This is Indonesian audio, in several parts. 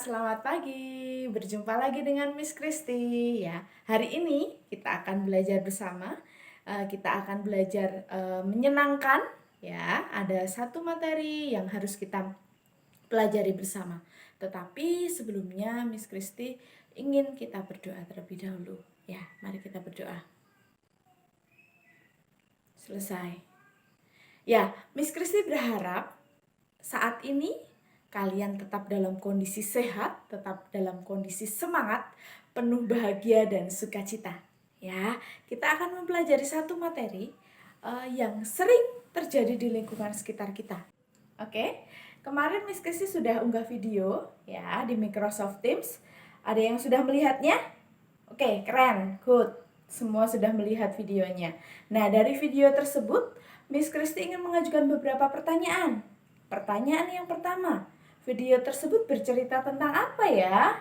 selamat pagi. Berjumpa lagi dengan Miss Kristi ya. Hari ini kita akan belajar bersama. Kita akan belajar menyenangkan ya. Ada satu materi yang harus kita pelajari bersama. Tetapi sebelumnya Miss Kristi ingin kita berdoa terlebih dahulu. Ya, mari kita berdoa. Selesai. Ya, Miss Kristi berharap saat ini kalian tetap dalam kondisi sehat, tetap dalam kondisi semangat, penuh bahagia dan sukacita. Ya, kita akan mempelajari satu materi yang sering terjadi di lingkungan sekitar kita. Oke, kemarin Miss Kristi sudah unggah video ya di Microsoft Teams. Ada yang sudah melihatnya? Oke, keren, good. Semua sudah melihat videonya. Nah, dari video tersebut, Miss Kristi ingin mengajukan beberapa pertanyaan. Pertanyaan yang pertama, video tersebut bercerita tentang apa ya?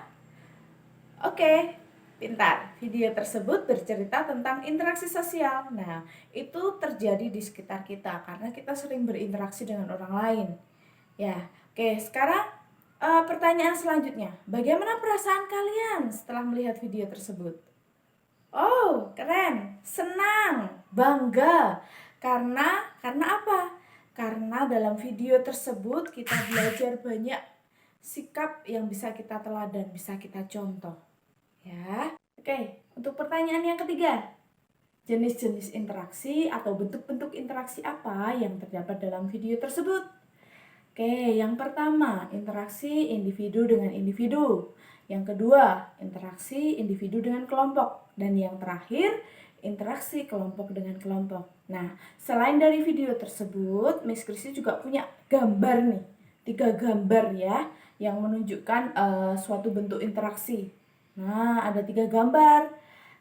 Oke, pintar. Video tersebut bercerita tentang interaksi sosial. Nah, itu terjadi di sekitar kita karena kita sering berinteraksi dengan orang lain. Ya, oke. Sekarang pertanyaan selanjutnya. Bagaimana perasaan kalian setelah melihat video tersebut? Oh, keren. Senang, bangga. Karena apa? Karena dalam video tersebut kita belajar banyak sikap yang bisa kita teladan, bisa kita contoh. Ya. Oke, untuk pertanyaan yang ketiga. Jenis-jenis interaksi atau bentuk-bentuk interaksi apa yang terdapat dalam video tersebut? Oke, yang pertama, interaksi individu dengan individu. Yang kedua, interaksi individu dengan kelompok. Dan yang terakhir, interaksi kelompok dengan kelompok. Nah, selain dari video tersebut, Miss Kristi juga punya gambar nih. 3 gambar ya, yang menunjukkan suatu bentuk interaksi. Nah, ada 3 gambar.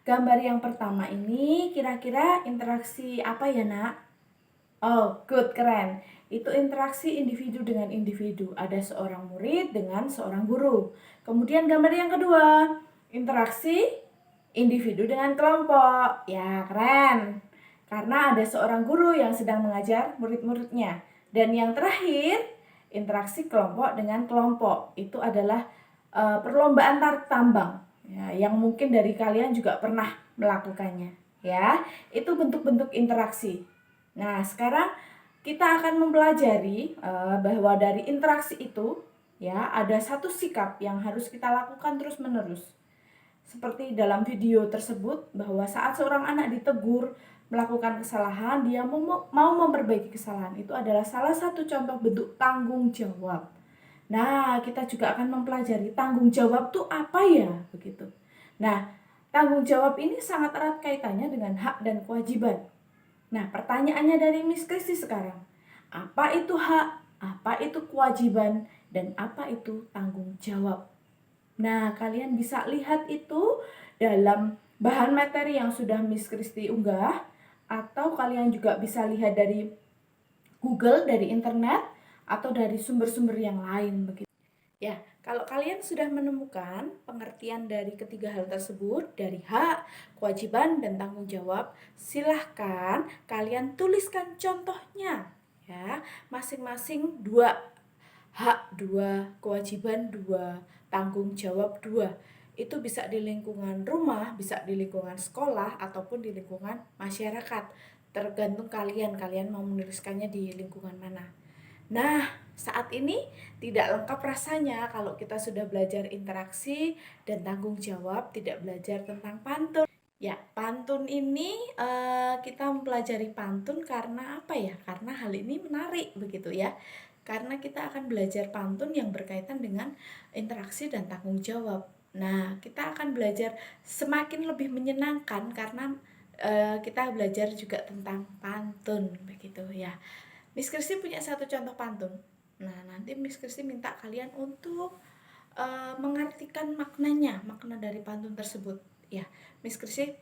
Gambar yang pertama ini kira-kira interaksi apa ya, Nak? Oh, good, keren. Itu interaksi individu dengan individu. Ada seorang murid dengan seorang guru. Kemudian gambar yang kedua, interaksi individu dengan kelompok. Ya, keren. Karena ada seorang guru yang sedang mengajar murid-muridnya. Dan yang terakhir, interaksi kelompok dengan kelompok. Itu adalah perlombaan tarik tambang. Ya, yang mungkin dari kalian juga pernah melakukannya. Ya, itu bentuk-bentuk interaksi. Nah, sekarang kita akan mempelajari bahwa dari interaksi itu ya ada satu sikap yang harus kita lakukan terus-menerus. Seperti dalam video tersebut bahwa saat seorang anak ditegur melakukan kesalahan, dia mau memperbaiki kesalahan. Itu adalah salah satu contoh bentuk tanggung jawab. Nah, kita juga akan mempelajari tanggung jawab itu apa ya, begitu. Nah, tanggung jawab ini sangat erat kaitannya dengan hak dan kewajiban. Nah, pertanyaannya dari Miss Kristi sekarang. Apa itu hak, apa itu kewajiban, dan apa itu tanggung jawab? Nah, kalian bisa lihat itu dalam bahan materi yang sudah Miss Kristi unggah, atau kalian juga bisa lihat dari Google, dari internet, atau dari sumber-sumber yang lain begitu. Ya, kalau kalian sudah menemukan pengertian dari ketiga hal tersebut, dari hak, kewajiban, dan tanggung jawab, silahkan kalian tuliskan contohnya. Ya, masing-masing 2 hak, 2 kewajiban, 2 tanggung jawab, 2. Itu bisa di lingkungan rumah, bisa di lingkungan sekolah, ataupun di lingkungan masyarakat. Tergantung kalian mau menuliskannya di lingkungan mana. Nah, saat ini tidak lengkap rasanya kalau kita sudah belajar interaksi dan tanggung jawab, tidak belajar tentang pantun. Ya, pantun ini kita mempelajari pantun karena apa ya? Karena hal ini menarik begitu ya. Karena kita akan belajar pantun yang berkaitan dengan interaksi dan tanggung jawab. Nah, kita akan belajar semakin lebih menyenangkan karena kita belajar juga tentang pantun begitu ya. Miss Kristi punya satu contoh pantun. Nah, nanti Miss Kristi minta kalian untuk mengartikan maknanya, makna dari pantun tersebut. Ya, Miss Kristi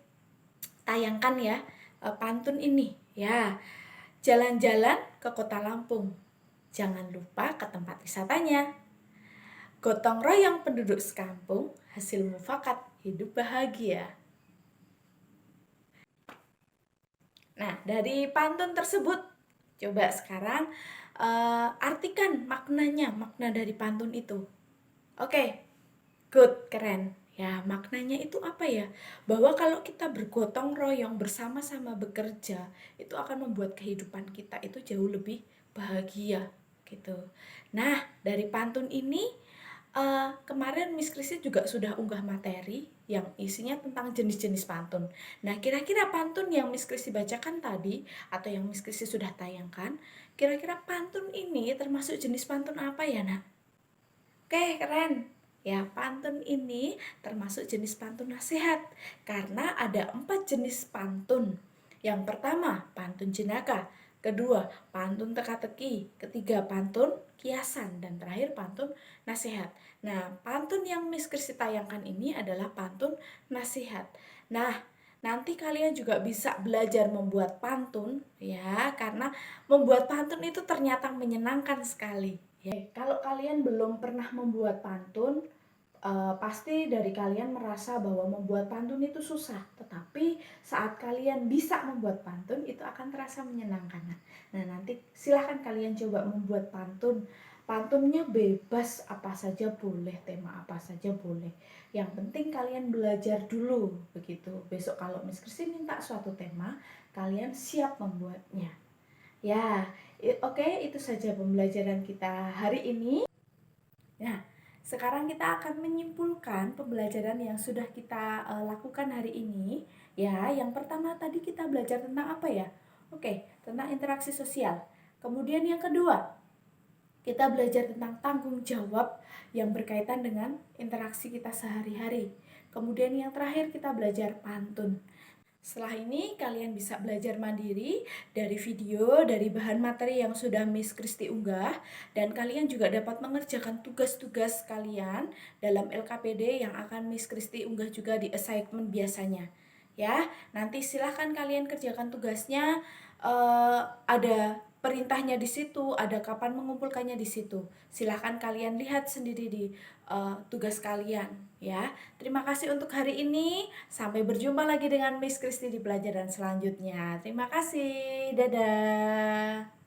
tayangkan ya pantun ini. Ya, jalan-jalan ke kota Lampung. Jangan lupa ke tempat wisatanya. Gotong royong penduduk sekampung, hasil mufakat hidup bahagia. Nah, dari pantun tersebut, coba sekarang artikan maknanya, makna dari pantun itu. Oke, Good, keren. Ya, maknanya itu apa ya? Bahwa kalau kita bergotong royong bersama-sama bekerja, itu akan membuat kehidupan kita itu jauh lebih bahagia gitu. Nah, dari pantun ini kemarin Miss Christy juga sudah unggah materi yang isinya tentang jenis-jenis pantun. Nah, kira-kira pantun yang Miss Christy bacakan tadi atau yang Miss Christy sudah tayangkan, kira-kira pantun ini termasuk jenis pantun apa ya, Nak? Oke, keren. Ya, pantun ini termasuk jenis pantun nasihat karena ada 4 jenis pantun. Yang pertama, pantun jenaka. Kedua, pantun teka-teki. Ketiga, pantun kiasan. Dan terakhir, pantun nasihat. Nah, pantun yang Miss Christy tayangkan ini adalah pantun nasihat. Nah, nanti kalian juga bisa belajar membuat pantun ya, karena membuat pantun itu ternyata menyenangkan sekali. Ya, kalau kalian belum pernah membuat pantun, pasti dari kalian merasa bahwa membuat pantun itu susah. Tetapi saat kalian bisa membuat pantun, itu akan terasa menyenangkan. Nah, nanti silahkan kalian coba membuat pantun. Pantunnya bebas, apa saja boleh, tema apa saja boleh. Yang penting kalian belajar dulu, begitu. Besok kalau Miss Christy minta suatu tema, kalian siap membuatnya. Ya, oke, itu saja pembelajaran kita hari ini. Nah, sekarang kita akan menyimpulkan pembelajaran yang sudah kita lakukan hari ini. Ya, yang pertama tadi kita belajar tentang apa ya? Oke, tentang interaksi sosial. Kemudian yang kedua, kita belajar tentang tanggung jawab yang berkaitan dengan interaksi kita sehari-hari. Kemudian yang terakhir kita belajar pantun. Setelah ini kalian bisa belajar mandiri dari video, dari bahan materi yang sudah Miss Christy unggah, dan kalian juga dapat mengerjakan tugas-tugas kalian dalam LKPD yang akan Miss Christy unggah juga di assignment biasanya. Ya, nanti silahkan kalian kerjakan tugasnya, ada perintahnya di situ, ada kapan mengumpulkannya di situ. Silahkan kalian lihat sendiri di tugas kalian ya. Terima kasih untuk hari ini. Sampai berjumpa lagi dengan Miss Christy di pelajaran selanjutnya. Terima kasih. Dadah.